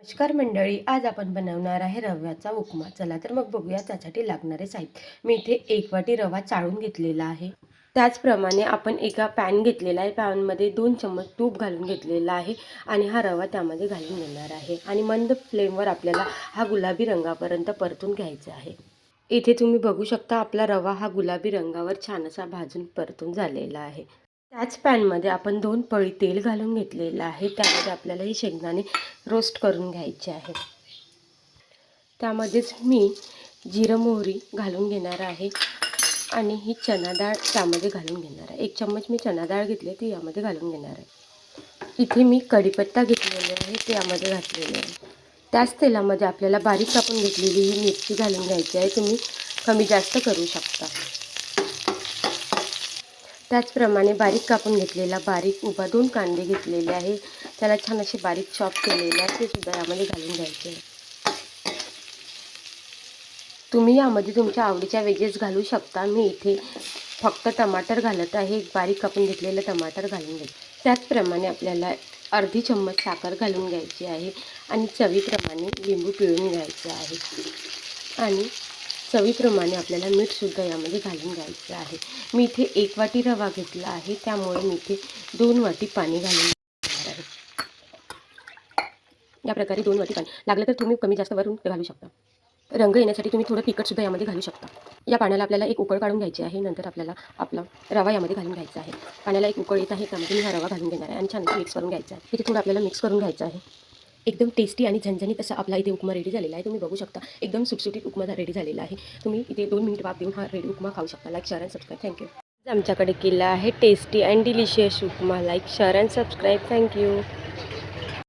नमस्कार मंडळी, आज आपण बनवणार आहे रव्याचा उपमा. चला तर मग बघूया त्यासाठी लागणारे साहित्य. मी इथे 1 वाटी रवा चाळून घेतलेला आहे. त्याचप्रमाणे आपण एका पॅन घेतलेला आहे. पॅनमध्ये 2 चम्मच तूप घालून घेतलेला आहे आणि हा रवा त्यामध्ये घालून घेणार आहे आणि मंद फ्लेमवर आपल्याला हा गुलाबी रंगापर्यंत परतून घ्यायचा आहे. इथे तुम्ही बघू शकता आपला रवा हा गुलाबी रंगावर छान असा भाजून परतून झालेला आहे. त्याच पॅनमध्ये आपण 2 पळी तेल घालून घेतलेलं आहे. त्यामध्ये आपल्याला ही शेंगदाणे रोस्ट करून घ्यायचे आहे. त्यामध्येच मी जिरं मोहरी घालून घेणार आहे आणि ही चना डाळ त्यामध्ये घालून घेणार आहे. 1 चम्मच मी चना डाळ घेतली ती यामध्ये घालून घेणार आहे. इथे मी कढीपत्ता घेतलेला आहे ते यामध्ये घातलेले आहे. त्याच तेलामध्ये आपल्याला बारीक कापून घेतलेली ही मिरची घालून घ्यायची आहे. तुम्ही कमी जास्त करू शकता. त्याचप्रमाणे बारीक कापून घेतलेला बारीक उभा 2 कांदे घेतलेले आहे. त्याला छान असे बारीक चॉप केलेले आहे ते सुद्धा यामध्ये घालून घ्यायचे. तुम्ही यामध्ये तुमच्या आवडीच्या व्हेजेस घालू शकता. मी इथे फक्त टमाटर घालत आहे. एक बारीक कापून घेतलेलं टमाटर घालून घ्यायचं. त्याचप्रमाणे आपल्याला अर्धी चम्मच साखर घालून घ्यायची आहे आणि चवीप्रमाणे लिंबू पिळून घ्यायचं आहे आणि चवीप्रमाणे आपल्याला मीठसुद्धा यामध्ये घालून घ्यायचं आहे. मी इथे 1 वाटी रवा घेतला आहे, त्यामुळे मी इथे 2 वाटी पाणी घालून घेणार आहे. या प्रकारे 2 वाटी पाणी. लागलं तर तुम्ही कमी जास्त वरून घालू शकता. रंग येण्यासाठी तुम्ही थोडं तिखटसुद्धा यामध्ये घालू शकता. या पाण्याला आपल्याला एक उकळ काढून घ्यायची आहे. नंतर आपल्याला आपला रवा यामध्ये घालून घ्यायचा आहे. पाण्याला एक उकळ येत आहे, त्यामध्ये मी हा रवा घालून घेणार आहे आणि छान मिक्स करून घ्यायचा आहे. इथे थोडं आपल्याला मिक्स करून घ्यायचं आहे. एकदम टेस्टी आणि झणझणीत असा आपला इथे उपमा रेडी झालेला आहे. तुम्ही बघू शकता एकदम सुटसुटीत उपमा रेडी झालेला आहे. तुम्ही इथे 2 मिनिट वाफ देऊन हा रेडी उपमा खाऊ शकता. Like, share and subscribe. Thank you. आमच्याकडे केला आहे tasty and delicious upma. Like, share and subscribe. Thank you.